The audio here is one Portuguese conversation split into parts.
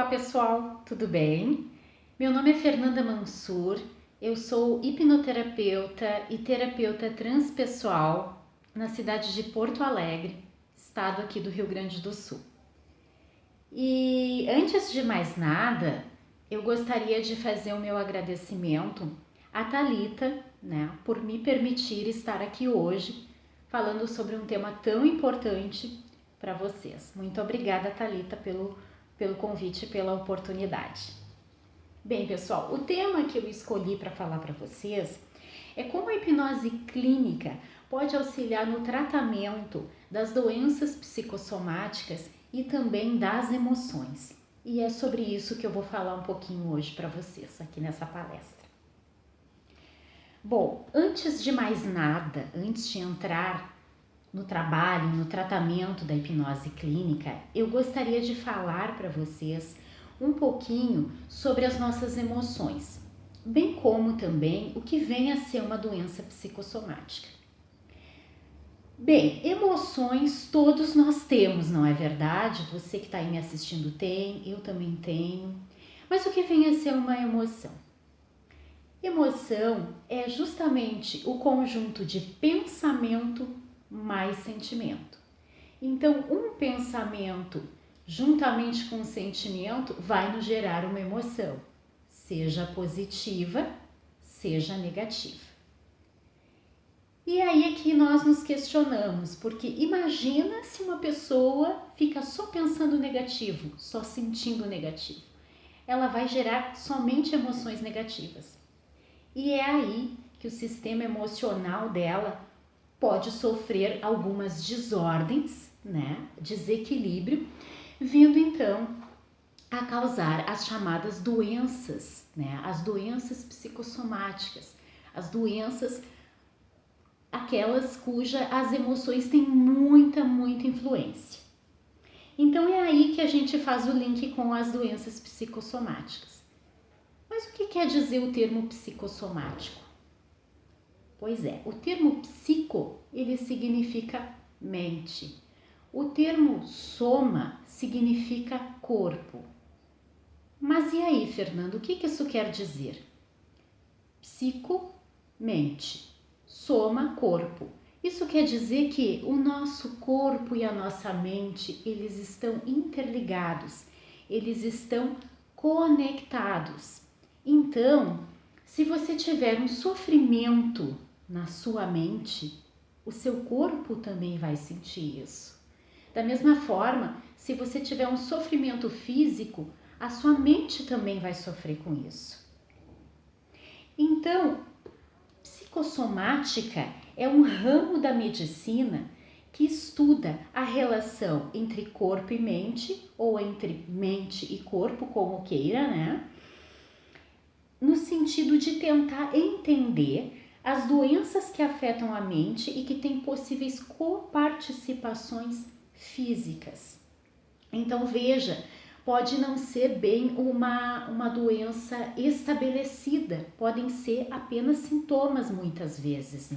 Olá pessoal, tudo bem? Meu nome é Fernanda Mansur, eu sou hipnoterapeuta e terapeuta transpessoal na cidade de Porto Alegre, estado aqui do Rio Grande do Sul. E antes de mais nada, eu gostaria de fazer o meu agradecimento à Thalita, por me permitir estar aqui hoje falando sobre um tema tão importante para vocês. Muito obrigada, Thalita, pelo convite e pela oportunidade. Bem, pessoal, o tema que eu escolhi para falar para vocês é como a hipnose clínica pode auxiliar no tratamento das doenças psicossomáticas e também das emoções. E é sobre isso que eu vou falar um pouquinho hoje para vocês aqui nessa palestra. Bom, antes de mais nada, antes de entrar no trabalho, no tratamento da hipnose clínica, eu gostaria de falar para vocês um pouquinho sobre as nossas emoções, bem como também o que vem a ser uma doença psicossomática. Bem, emoções todos nós temos, não é verdade? Você que está aí me assistindo tem, eu também tenho. Mas o que vem a ser uma emoção? Emoção é justamente o conjunto de pensamento mais sentimento. Então, um pensamento juntamente com um sentimento vai nos gerar uma emoção, seja positiva, seja negativa. E aí é que nós nos questionamos, porque imagina se uma pessoa fica só pensando negativo, só sentindo negativo. Ela vai gerar somente emoções negativas. E é aí que o sistema emocional dela pode sofrer algumas desordens, desequilíbrio, vindo então a causar as chamadas doenças, as doenças psicossomáticas, as doenças, aquelas cujas as emoções têm muita influência. Então é aí que a gente faz o link com as doenças psicossomáticas. Mas o que quer dizer o termo psicossomático? Pois é, o termo psico, ele significa mente. O termo soma significa corpo. Mas e aí, Fernando, o que isso quer dizer? Psico, mente. Soma, corpo. Isso quer dizer que o nosso corpo e a nossa mente, eles estão interligados, eles estão conectados. Então, se você tiver um sofrimento na sua mente, o seu corpo também vai sentir isso. Da mesma forma, se você tiver um sofrimento físico, a sua mente também vai sofrer com isso. Então, psicossomática é um ramo da medicina que estuda a relação entre corpo e mente, ou entre mente e corpo, como queira, no sentido de tentar entender as doenças que afetam a mente e que têm possíveis coparticipações físicas. Então veja, pode não ser bem uma doença estabelecida, podem ser apenas sintomas muitas vezes,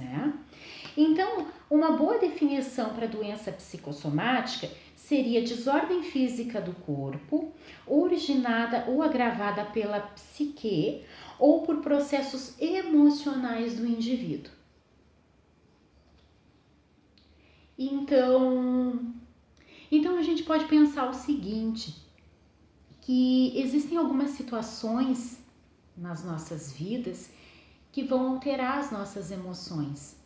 Então, uma boa definição para doença psicossomática seria desordem física do corpo, originada ou agravada pela psique ou por processos emocionais do indivíduo. Então a gente pode pensar o seguinte, que existem algumas situações nas nossas vidas que vão alterar as nossas emoções.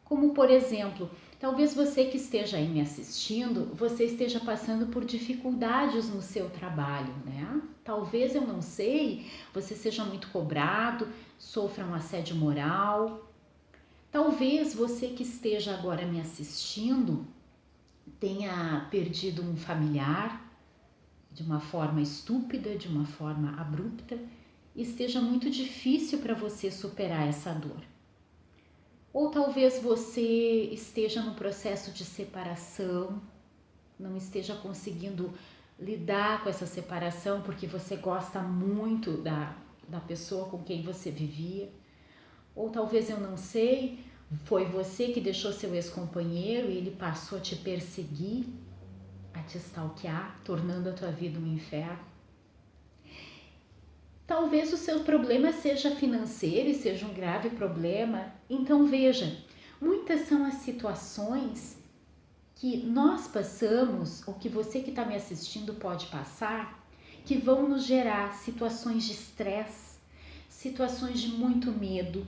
Como, por exemplo, talvez você que esteja aí me assistindo, você esteja passando por dificuldades no seu trabalho, Talvez, eu não sei, você seja muito cobrado, sofra um assédio moral. Talvez você que esteja agora me assistindo tenha perdido um familiar de uma forma estúpida, de uma forma abrupta, e esteja muito difícil para você superar essa dor. Ou talvez você esteja no processo de separação, não esteja conseguindo lidar com essa separação porque você gosta muito da pessoa com quem você vivia. Ou talvez, eu não sei, foi você que deixou seu ex-companheiro e ele passou a te perseguir, a te stalkear, tornando a tua vida um inferno. Talvez o seu problema seja financeiro e seja um grave problema. Então veja, muitas são as situações que nós passamos, ou que você que está me assistindo pode passar, que vão nos gerar situações de estresse, situações de muito medo,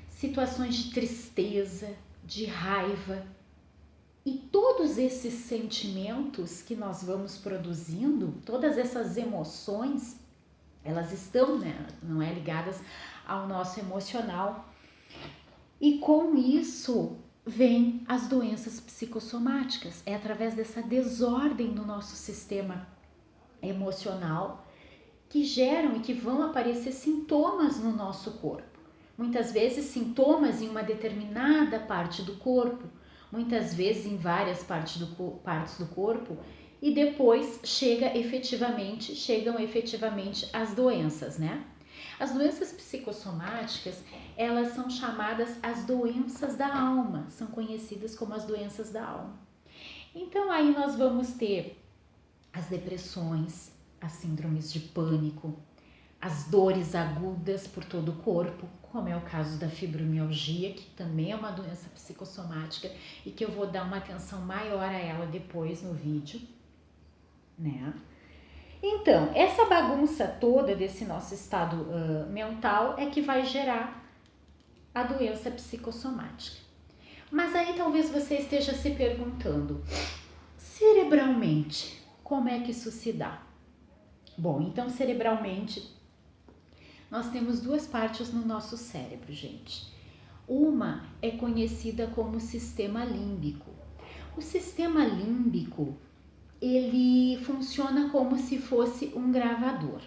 situações de tristeza, de raiva. E todos esses sentimentos que nós vamos produzindo, todas essas emoções, elas estão, né, não é, ligadas ao nosso emocional. E com isso vem as doenças psicossomáticas. É através dessa desordem no nosso sistema emocional que geram e que vão aparecer sintomas no nosso corpo. Muitas vezes sintomas em uma determinada parte do corpo, muitas vezes em várias partes do corpo, e depois chegam efetivamente as doenças, né? As doenças psicossomáticas, elas são chamadas as doenças da alma, são conhecidas como as doenças da alma. Então aí nós vamos ter as depressões, as síndromes de pânico, as dores agudas por todo o corpo, como é o caso da fibromialgia, que também é uma doença psicossomática e que eu vou dar uma atenção maior a ela depois no vídeo, né? Então, essa bagunça toda desse nosso estado mental é que vai gerar a doença psicossomática. Mas aí talvez você esteja se perguntando, cerebralmente, como é que isso se dá? Bom, então cerebralmente, nós temos duas partes no nosso cérebro, gente. Uma é conhecida como sistema límbico. O sistema límbico, ele funciona como se fosse um gravador.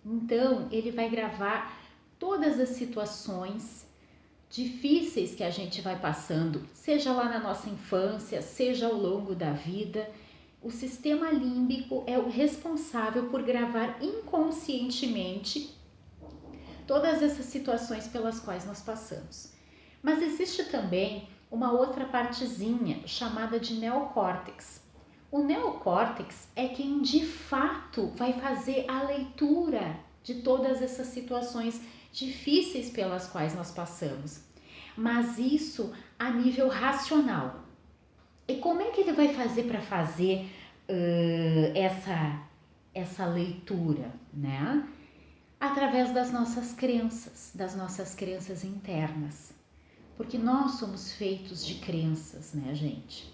Então, ele vai gravar todas as situações difíceis que a gente vai passando, seja lá na nossa infância, seja ao longo da vida. O sistema límbico é o responsável por gravar inconscientemente todas essas situações pelas quais nós passamos. Mas existe também uma outra partezinha chamada de neocórtex. O neocórtex é quem de fato vai fazer a leitura de todas essas situações difíceis pelas quais nós passamos, mas isso a nível racional. E como é que ele vai fazer para fazer essa leitura, né? Através das nossas crenças internas, porque nós somos feitos de crenças, né, gente?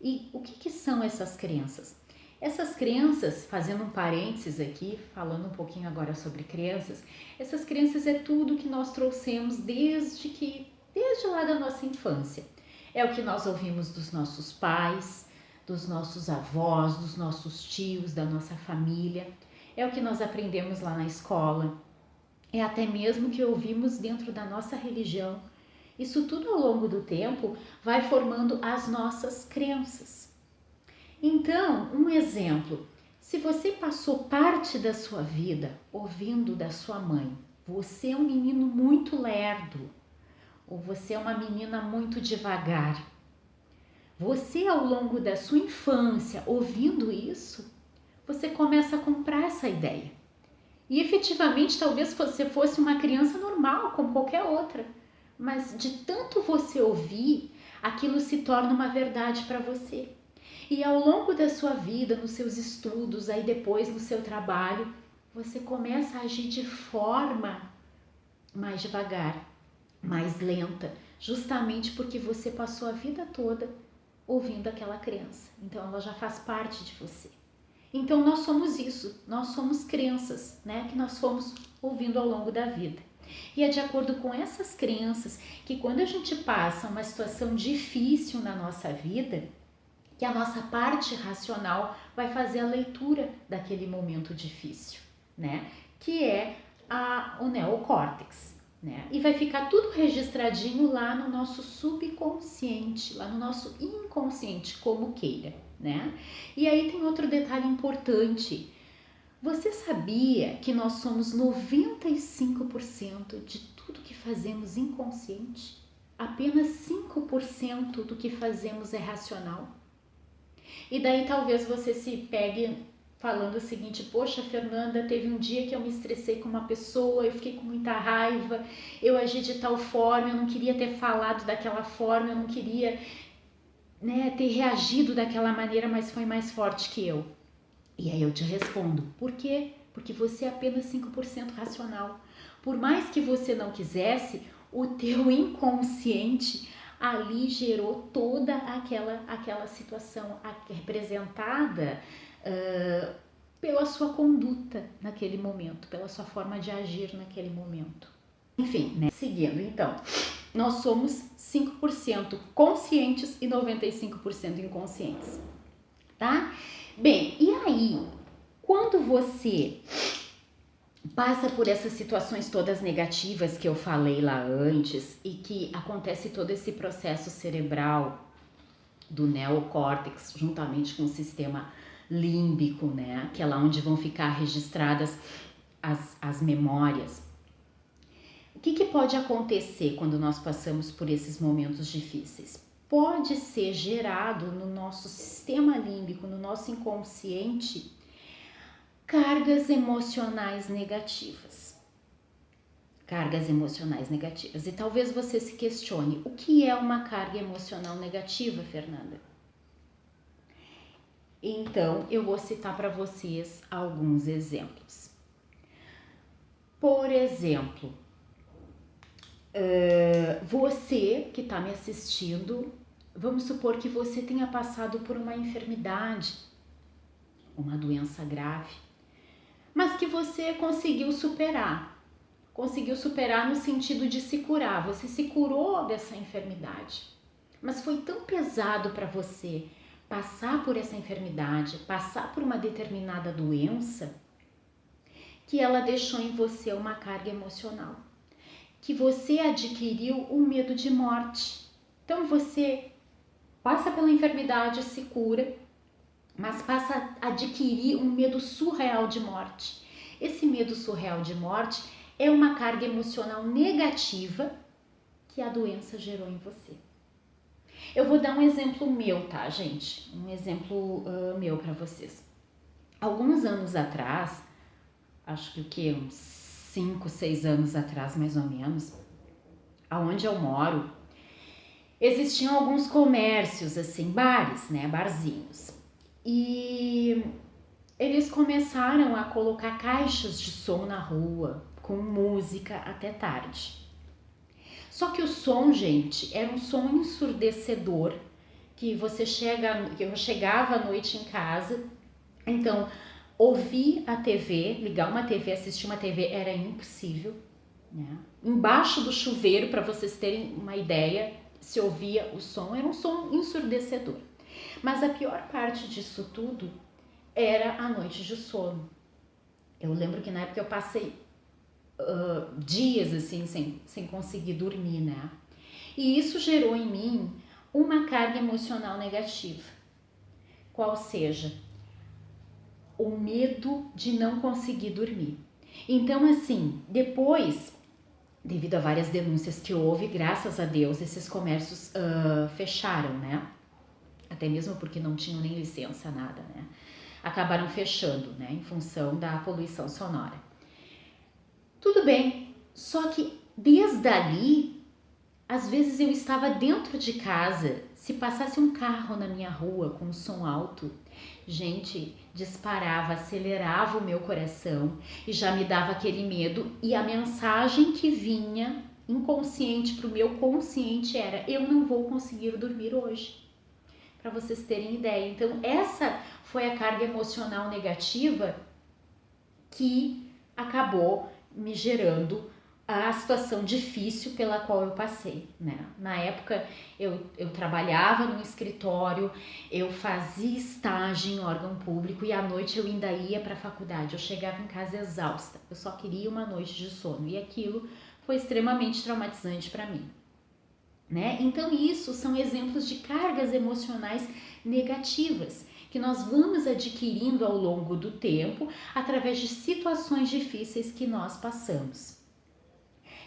E o que são essas crenças? Essas crenças, fazendo um parênteses aqui, falando um pouquinho agora sobre crenças, essas crenças é tudo que nós trouxemos desde lá da nossa infância. É o que nós ouvimos dos nossos pais, dos nossos avós, dos nossos tios, da nossa família. É o que nós aprendemos lá na escola. É até mesmo o que ouvimos dentro da nossa religião. Isso tudo ao longo do tempo vai formando as nossas crenças. Então, um exemplo, se você passou parte da sua vida ouvindo da sua mãe, você é um menino muito lerdo, ou você é uma menina muito devagar, você ao longo da sua infância ouvindo isso, você começa a comprar essa ideia. E efetivamente talvez você fosse uma criança normal, como qualquer outra, mas de tanto você ouvir, aquilo se torna uma verdade para você. E ao longo da sua vida, nos seus estudos, aí depois no seu trabalho, você começa a agir de forma mais devagar, mais lenta, justamente porque você passou a vida toda ouvindo aquela crença. Então ela já faz parte de você. Então nós somos isso, nós somos crenças, né, que nós fomos ouvindo ao longo da vida. E é de acordo com essas crenças que quando a gente passa uma situação difícil na nossa vida, que a nossa parte racional vai fazer a leitura daquele momento difícil, né? Que é o neocórtex, né? E vai ficar tudo registradinho lá no nosso subconsciente, lá no nosso inconsciente, como queira, né? E aí tem outro detalhe importante. Você sabia que nós somos 95% de tudo que fazemos inconsciente? Apenas 5% do que fazemos é racional. E daí talvez você se pegue falando o seguinte: poxa, Fernanda, teve um dia que eu me estressei com uma pessoa, eu fiquei com muita raiva, eu agi de tal forma, eu não queria ter falado daquela forma, eu não queria, né, ter reagido daquela maneira, mas foi mais forte que eu. E aí eu te respondo: por quê? Porque você é apenas 5% racional. Por mais que você não quisesse, o teu inconsciente ali gerou toda aquela situação representada pela sua conduta naquele momento, pela sua forma de agir naquele momento. Enfim, né? Seguindo, então, nós somos 5% conscientes e 95% inconscientes, tá? Bem, e aí, quando você passa por essas situações todas negativas que eu falei lá antes e que acontece todo esse processo cerebral do neocórtex juntamente com o sistema límbico, né, que é lá onde vão ficar registradas as memórias. O que pode acontecer quando nós passamos por esses momentos difíceis? Pode ser gerado no nosso sistema límbico, no nosso inconsciente, cargas emocionais negativas. Cargas emocionais negativas. E talvez você se questione: o que é uma carga emocional negativa, Fernanda? Então, eu vou citar para vocês alguns exemplos. Por exemplo, você que está me assistindo, vamos supor que você tenha passado por uma enfermidade, uma doença grave, mas que você conseguiu superar no sentido de se curar. Você se curou dessa enfermidade, mas foi tão pesado para você passar por essa enfermidade, passar por uma determinada doença, que ela deixou em você uma carga emocional, que você adquiriu um medo de morte. Então você passa pela enfermidade, se cura, mas passa a adquirir um medo surreal de morte. Esse medo surreal de morte é uma carga emocional negativa que a doença gerou em você. Eu vou dar um exemplo meu, tá, gente? Um exemplo meu para vocês. Alguns anos atrás, acho que uns 5, 6 anos atrás, mais ou menos, aonde eu moro, existiam alguns comércios, assim, bares, né, barzinhos. E eles começaram a colocar caixas de som na rua, com música até tarde. Só que o som, gente, era um som ensurdecedor, que eu chegava à noite em casa, então ouvir a TV, ligar uma TV, assistir uma TV era impossível, né? Embaixo do chuveiro, para vocês terem uma ideia, se ouvia o som, era um som ensurdecedor. Mas a pior parte disso tudo era a noite de sono. Eu lembro que na época eu passei dias assim sem conseguir dormir, né? E isso gerou em mim uma carga emocional negativa. Qual seja, o medo de não conseguir dormir. Então, assim, depois, devido a várias denúncias que houve, graças a Deus, esses comércios fecharam, né? Até mesmo porque não tinham nem licença, nada, né? Acabaram fechando, né? Em função da poluição sonora. Tudo bem, só que desde ali, às vezes eu estava dentro de casa, se passasse um carro na minha rua com um som alto, gente, disparava, acelerava o meu coração e já me dava aquele medo, e a mensagem que vinha inconsciente para o meu consciente era: eu não vou conseguir dormir hoje. Para vocês terem ideia. Então essa foi a carga emocional negativa que acabou me gerando a situação difícil pela qual eu passei, né? Na época eu trabalhava no escritório, eu fazia estágio em órgão público e à noite eu ainda ia para a faculdade. Eu chegava em casa exausta, eu só queria uma noite de sono e aquilo foi extremamente traumatizante para mim, né? Então isso são exemplos de cargas emocionais negativas que nós vamos adquirindo ao longo do tempo através de situações difíceis que nós passamos.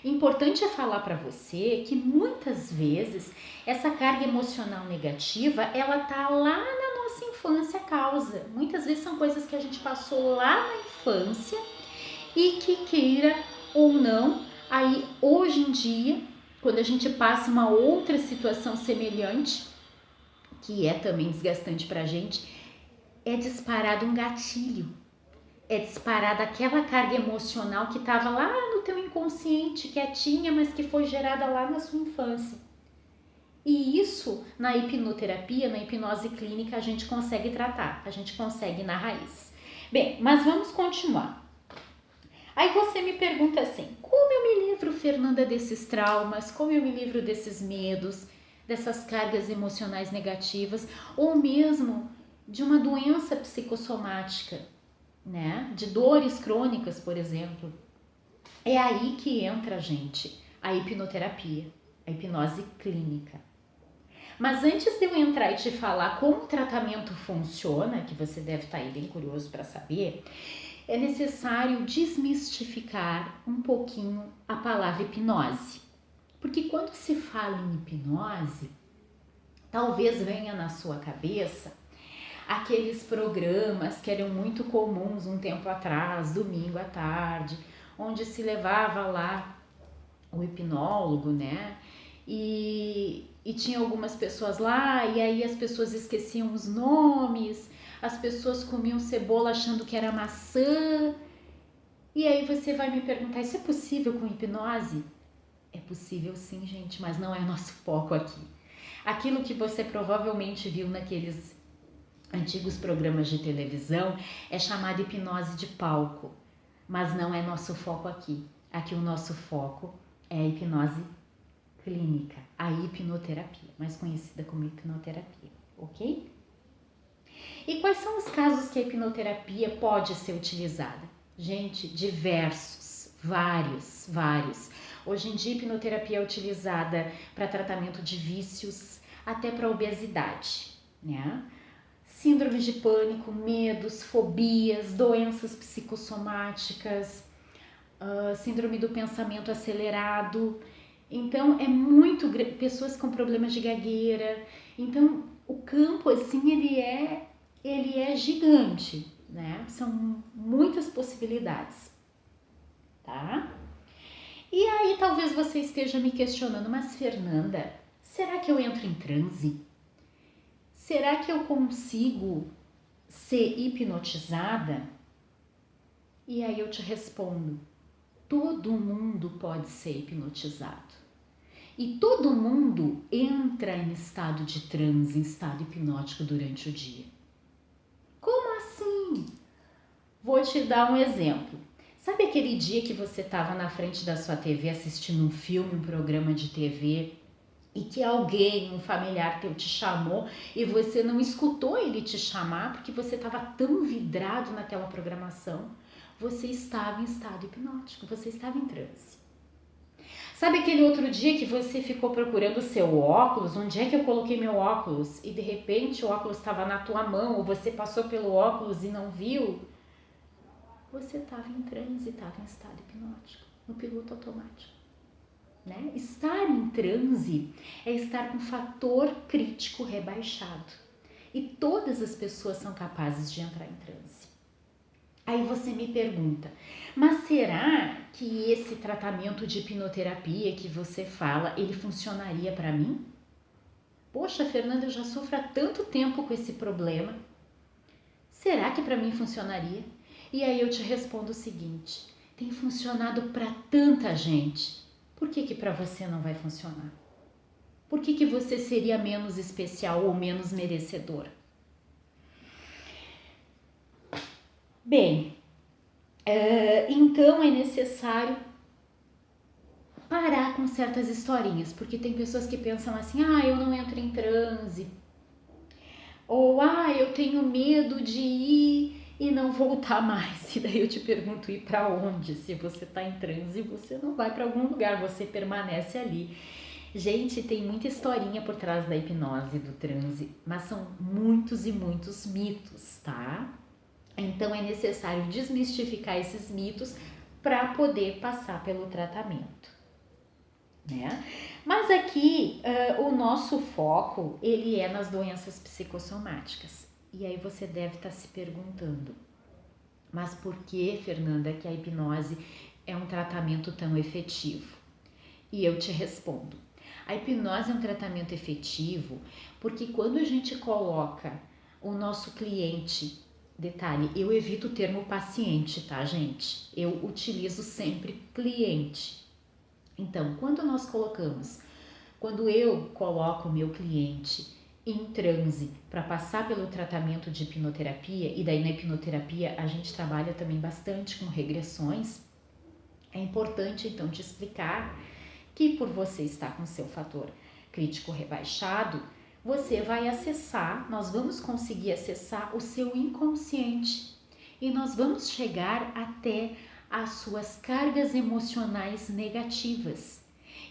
Importante é falar para você que muitas vezes essa carga emocional negativa, ela tá lá na nossa infância causa. Muitas vezes são coisas que a gente passou lá na infância e que, queira ou não, aí hoje em dia, quando a gente passa uma outra situação semelhante, que é também desgastante pra gente, é disparado um gatilho. É disparada aquela carga emocional que estava lá no teu inconsciente, quietinha, mas que foi gerada lá na sua infância. E isso, na hipnoterapia, na hipnose clínica, a gente consegue tratar, a gente consegue ir na raiz. Bem, mas vamos continuar. Aí você me pergunta assim, como eu me livro, Fernanda, desses traumas? Como eu me livro desses medos, dessas cargas emocionais negativas, ou mesmo de uma doença psicossomática, né? De dores crônicas, por exemplo? É aí que entra, gente, a hipnoterapia, a hipnose clínica. Mas antes de eu entrar e te falar como o tratamento funciona, que você deve estar aí bem curioso para saber, é necessário desmistificar um pouquinho a palavra hipnose. Porque quando se fala em hipnose, talvez venha na sua cabeça aqueles programas que eram muito comuns um tempo atrás, domingo à tarde, onde se levava lá o hipnólogo, né? E tinha algumas pessoas lá, e aí as pessoas esqueciam os nomes, as pessoas comiam cebola achando que era maçã. E aí você vai me perguntar, isso é possível com hipnose? É possível sim, gente, mas não é nosso foco aqui. Aquilo que você provavelmente viu naqueles antigos programas de televisão é chamado hipnose de palco, mas não é nosso foco aqui. Aqui o nosso foco é a hipnose clínica, a hipnoterapia, mais conhecida como hipnoterapia, ok? E quais são os casos que a hipnoterapia pode ser utilizada? Gente, diversos, vários. Hoje em dia, a hipnoterapia é utilizada para tratamento de vícios, até para obesidade, né? Síndrome de pânico, medos, fobias, doenças psicossomáticas, síndrome do pensamento acelerado. Então, é muito... pessoas com problemas de gagueira. Então, o campo, assim, ele é gigante, né? São muitas possibilidades, tá? E aí, talvez você esteja me questionando, mas Fernanda, será que eu entro em transe? Será que eu consigo ser hipnotizada? E aí eu te respondo, todo mundo pode ser hipnotizado. E todo mundo entra em estado de transe, em estado hipnótico durante o dia. Como assim? Vou te dar um exemplo. Sabe aquele dia que você estava na frente da sua TV assistindo um filme, um programa de TV, e que alguém, um familiar teu te chamou e você não escutou ele te chamar porque você estava tão vidrado naquela programação? Você estava em estado hipnótico, você estava em transe. Sabe aquele outro dia que você ficou procurando o seu óculos? Onde é que eu coloquei meu óculos? E de repente o óculos estava na tua mão, ou você passou pelo óculos e não viu? Você estava em transe, estava em estado hipnótico, no piloto automático. Né? Estar em transe é estar com fator crítico rebaixado. E todas as pessoas são capazes de entrar em transe. Aí você me pergunta, mas será que esse tratamento de hipnoterapia que você fala, ele funcionaria para mim? Poxa, Fernanda, eu já sofro há tanto tempo com esse problema. Será que para mim funcionaria? E aí eu te respondo o seguinte, tem funcionado para tanta gente. Por que para você não vai funcionar? Por que você seria menos especial ou menos merecedor? Bem, então é necessário parar com certas historinhas, porque tem pessoas que pensam assim, eu não entro em transe, ou eu tenho medo de ir e não voltar mais. E daí eu te pergunto, ir para onde? Se você está em transe, você não vai para algum lugar, você permanece ali. Gente, tem muita historinha por trás da hipnose, do transe, mas são muitos e muitos mitos, tá? Então é necessário desmistificar esses mitos para poder passar pelo tratamento, né? Mas aqui o nosso foco, ele é nas doenças psicossomáticas. E aí você deve estar se perguntando, mas por que, Fernanda, que a hipnose é um tratamento tão efetivo? E eu te respondo. A hipnose é um tratamento efetivo porque quando a gente coloca o nosso cliente, detalhe, eu evito o termo paciente, tá, gente? Eu utilizo sempre cliente. Então, quando eu coloco o meu cliente em transe para passar pelo tratamento de hipnoterapia, e daí na hipnoterapia a gente trabalha também bastante com regressões, é importante então te explicar que por você estar com seu fator crítico rebaixado, você vai acessar, nós vamos conseguir acessar o seu inconsciente e nós vamos chegar até as suas cargas emocionais negativas.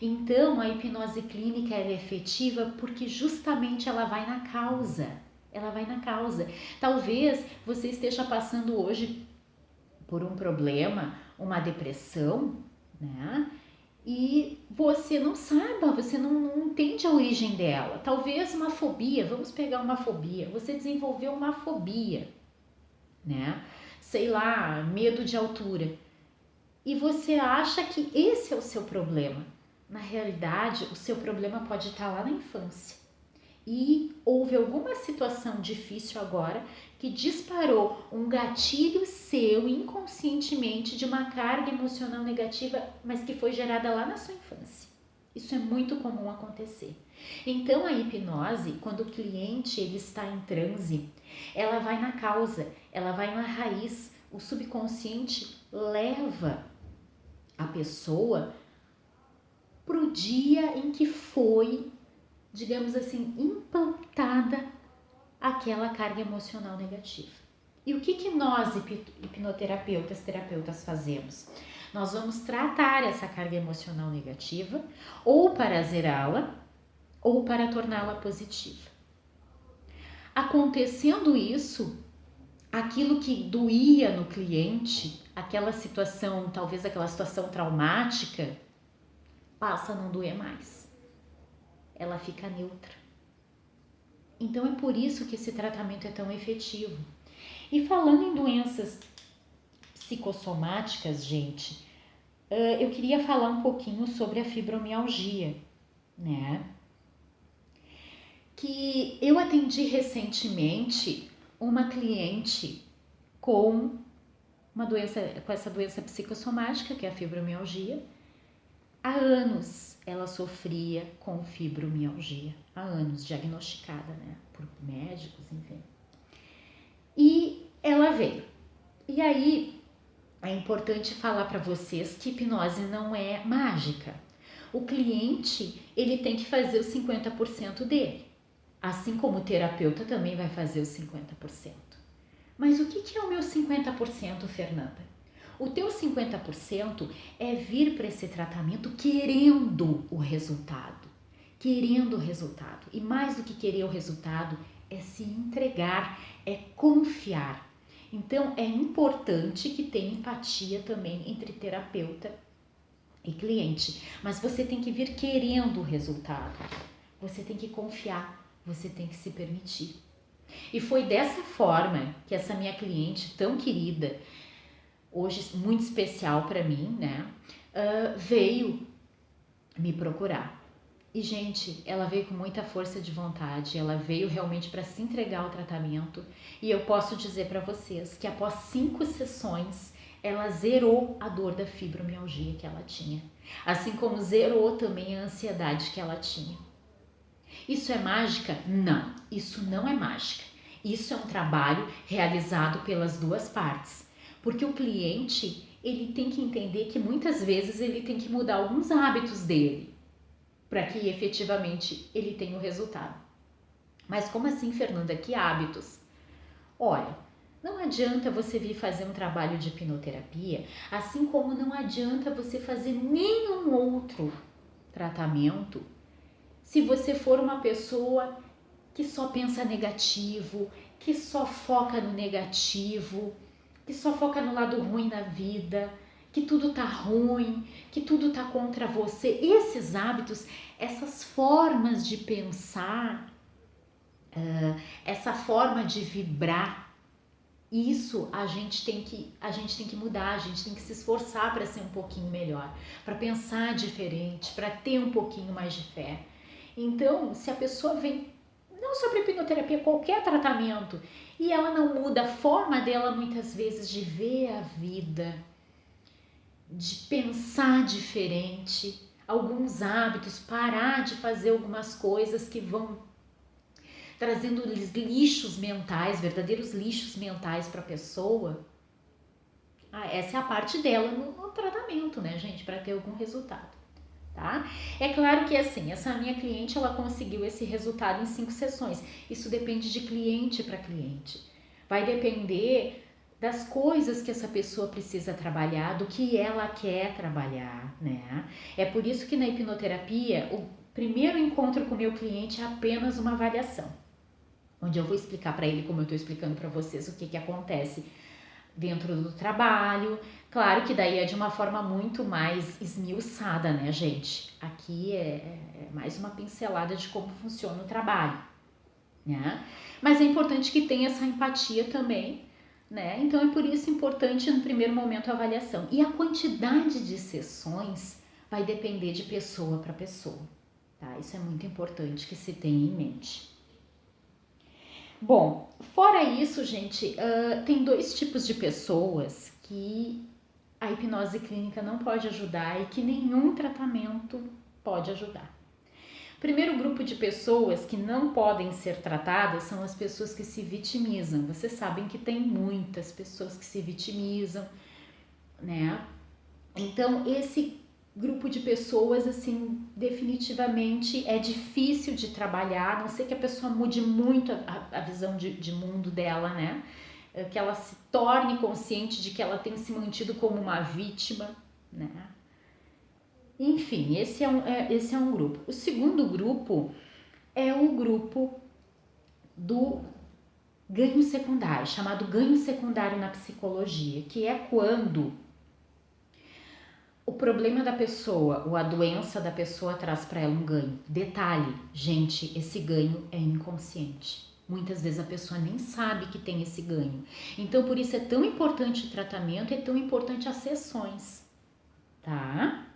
Então, a hipnose clínica é efetiva porque justamente ela vai na causa. Ela vai na causa. Talvez você esteja passando hoje por um problema, uma depressão, né? E você não saiba, você não entende a origem dela. Talvez uma fobia, vamos pegar uma fobia. Você desenvolveu uma fobia, né? Sei lá, medo de altura. E você acha que esse é o seu problema. Na realidade, o seu problema pode estar lá na infância. E houve alguma situação difícil agora que disparou um gatilho seu inconscientemente de uma carga emocional negativa, mas que foi gerada lá na sua infância. Isso é muito comum acontecer. Então a hipnose, quando o cliente ele está em transe, ela vai na causa, ela vai na raiz. O subconsciente leva a pessoa para o dia em que foi, digamos assim, implantada aquela carga emocional negativa. E o que nós, terapeutas fazemos? Nós vamos tratar essa carga emocional negativa ou para zerá-la ou para torná-la positiva. Acontecendo isso, aquilo que doía no cliente, aquela situação, talvez aquela situação traumática, passa a não doer mais. Ela fica neutra. Então é por isso que esse tratamento é tão efetivo. E falando em doenças psicossomáticas, gente, eu queria falar um pouquinho sobre a fibromialgia, né? Que eu atendi recentemente uma cliente com essa doença psicossomática, que é a fibromialgia. Há anos ela sofria com fibromialgia, há anos diagnosticada, né, por médicos, enfim. E ela veio. E aí é importante falar para vocês que hipnose não é mágica. O cliente, ele tem que fazer os 50% dele, assim como o terapeuta também vai fazer os 50%. Mas o que é o meu 50%, Fernanda? O teu 50% é vir para esse tratamento querendo o resultado. Querendo o resultado. E mais do que querer o resultado, é se entregar, é confiar. Então, é importante que tenha empatia também entre terapeuta e cliente. Mas você tem que vir querendo o resultado. Você tem que confiar, você tem que se permitir. E foi dessa forma que essa minha cliente tão querida, hoje muito especial para mim, né, veio me procurar. E, gente, ela veio com muita força de vontade, ela veio realmente para se entregar ao tratamento. E eu posso dizer para vocês que após 5 sessões, ela zerou a dor da fibromialgia que ela tinha. Assim como zerou também a ansiedade que ela tinha. Isso é mágica? Não, isso não é mágica. Isso é um trabalho realizado pelas duas partes. Porque o cliente, ele tem que entender que muitas vezes ele tem que mudar alguns hábitos dele para que efetivamente ele tenha o resultado. Mas como assim, Fernanda? Que hábitos? Olha, não adianta você vir fazer um trabalho de hipnoterapia, assim como não adianta você fazer nenhum outro tratamento se você for uma pessoa que só pensa negativo, que só foca no negativo, que só foca no lado ruim da vida, que tudo tá ruim, que tudo tá contra você. Esses hábitos, essas formas de pensar, essa forma de vibrar, isso a gente tem que mudar, a gente tem que se esforçar para ser um pouquinho melhor, para pensar diferente, para ter um pouquinho mais de fé. Então, se a pessoa vem, não só para hipnoterapia, qualquer tratamento, e ela não muda a forma dela muitas vezes de ver a vida, de pensar diferente, alguns hábitos, parar de fazer algumas coisas que vão trazendo lixos mentais, verdadeiros lixos mentais para a pessoa. Essa é a parte dela no tratamento, né, gente, para ter algum resultado, tá? É claro que assim, essa minha cliente, ela conseguiu esse resultado em 5 sessões. Isso depende de cliente para cliente. Vai depender das coisas que essa pessoa precisa trabalhar, do que ela quer trabalhar, né? É por isso que na hipnoterapia, o primeiro encontro com o meu cliente é apenas uma avaliação, onde eu vou explicar para ele, como eu estou explicando para vocês, o que acontece dentro do trabalho. Claro que daí é de uma forma muito mais esmiuçada, né, gente? Aqui é mais uma pincelada de como funciona o trabalho, né? Mas é importante que tenha essa empatia também, né? Então é por isso importante no primeiro momento a avaliação. E a quantidade de sessões vai depender de pessoa para pessoa, tá? Isso é muito importante que se tenha em mente. Bom, fora isso, gente, tem 2 tipos de pessoas que a hipnose clínica não pode ajudar e que nenhum tratamento pode ajudar. O primeiro grupo de pessoas que não podem ser tratadas são as pessoas que se vitimizam. Vocês sabem que tem muitas pessoas que se vitimizam, né? Então, esse grupo de pessoas, assim, definitivamente é difícil de trabalhar, a não ser que a pessoa mude muito a visão de mundo dela, né? Que ela se torne consciente de que ela tem se mantido como uma vítima, né? Enfim, esse é um grupo. O segundo grupo é o grupo do ganho secundário, chamado ganho secundário na psicologia, que é quando o problema da pessoa ou a doença da pessoa traz para ela um ganho. Detalhe, gente, esse ganho é inconsciente. Muitas vezes a pessoa nem sabe que tem esse ganho. Então, por isso é tão importante o tratamento, é tão importante as sessões, tá?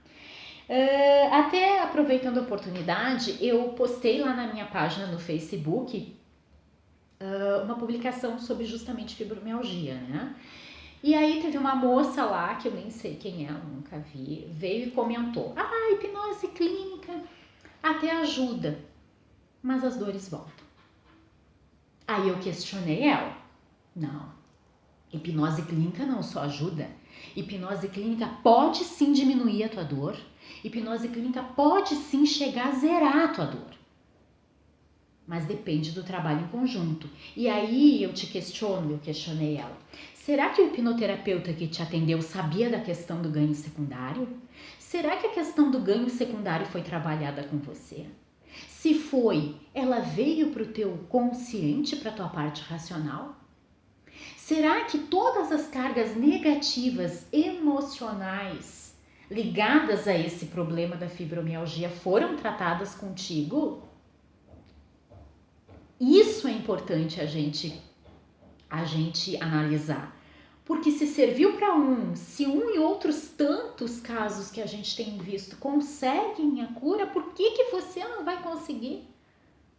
Até aproveitando a oportunidade, eu postei lá na minha página no Facebook uma publicação sobre justamente fibromialgia, né? E aí teve uma moça lá, que eu nem sei quem é, nunca vi, veio e comentou: hipnose clínica até ajuda, mas as dores voltam. Aí eu questionei ela: não, hipnose clínica não só ajuda, hipnose clínica pode sim diminuir a tua dor, hipnose clínica pode sim chegar a zerar a tua dor, mas depende do trabalho em conjunto. E aí eu questionei ela: será que o hipnoterapeuta que te atendeu sabia da questão do ganho secundário? Será que a questão do ganho secundário foi trabalhada com você? Se foi, ela veio para o teu consciente, para a tua parte racional? Será que todas as cargas negativas emocionais ligadas a esse problema da fibromialgia foram tratadas contigo? Isso é importante a gente analisar. Porque se serviu para se e outros tantos casos que a gente tem visto conseguem a cura, por que você não vai conseguir?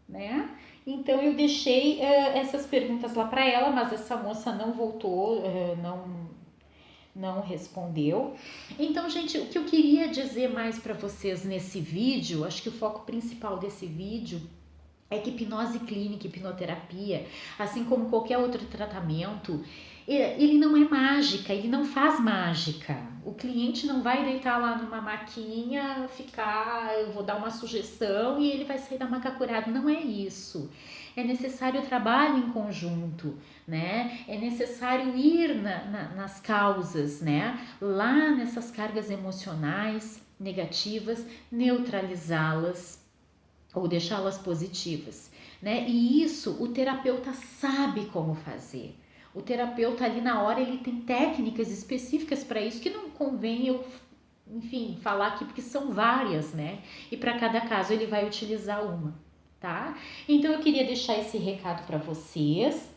Né? Então eu deixei essas perguntas lá para ela, mas essa moça não voltou, não respondeu. Então, gente, o que eu queria dizer mais para vocês nesse vídeo, acho que o foco principal desse vídeo é que hipnose clínica, hipnoterapia, assim como qualquer outro tratamento, ele não é mágica, ele não faz mágica. O cliente não vai deitar lá numa maquinha, eu vou dar uma sugestão e ele vai sair da maca curado. Não é isso. É necessário trabalho em conjunto, né? É necessário ir nas causas, né? Lá nessas cargas emocionais negativas, neutralizá-las ou deixá-las positivas, né? E isso o terapeuta sabe como fazer. O terapeuta ali na hora, ele tem técnicas específicas para isso, que não convém eu, falar aqui, porque são várias, né? E para cada caso ele vai utilizar uma. tá? Então eu queria deixar esse recado para vocês,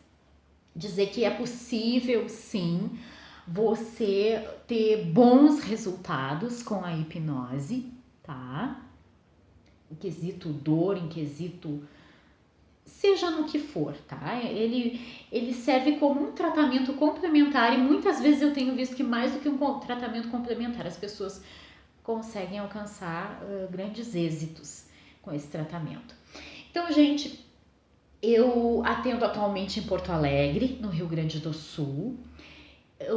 dizer que é possível sim você ter bons resultados com a hipnose, tá? Em quesito dor, em quesito seja no que for, tá? Ele serve como um tratamento complementar e muitas vezes eu tenho visto que mais do que um tratamento complementar, as pessoas conseguem alcançar grandes êxitos com esse tratamento. Então, gente, eu atendo atualmente em Porto Alegre, no Rio Grande do Sul.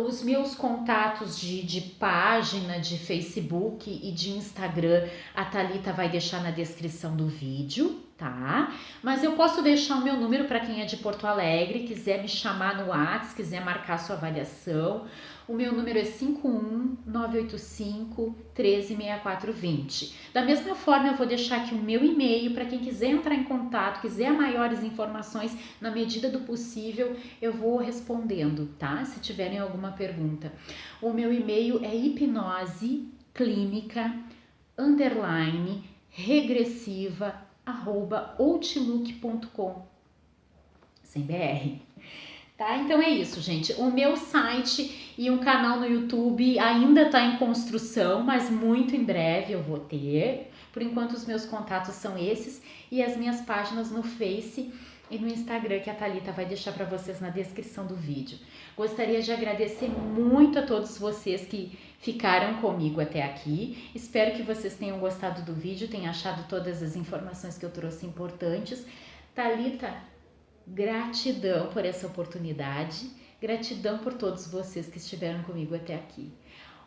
Os meus contatos de página, de Facebook e de Instagram, a Thalita vai deixar na descrição do vídeo, tá? Mas eu posso deixar o meu número para quem é de Porto Alegre, quiser me chamar no WhatsApp, quiser marcar sua avaliação. O meu número é 51985-136420. Da mesma forma, eu vou deixar aqui o meu e-mail para quem quiser entrar em contato, quiser maiores informações, na medida do possível, eu vou respondendo, tá? Se tiverem alguma pergunta. O meu e-mail é hipnoseclínica_regressiva@outlook.com, sem BR. Tá? Então é isso, gente. O meu site e um canal no YouTube ainda está em construção, mas muito em breve eu vou ter. Por enquanto os meus contatos são esses e as minhas páginas no Face e no Instagram que a Thalita vai deixar para vocês na descrição do vídeo. Gostaria de agradecer muito a todos vocês que ficaram comigo até aqui. Espero que vocês tenham gostado do vídeo, tenham achado todas as informações que eu trouxe importantes. Thalita, gratidão por essa oportunidade, gratidão por todos vocês que estiveram comigo até aqui.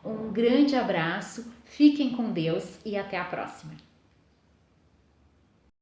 Um grande abraço, fiquem com Deus e até a próxima.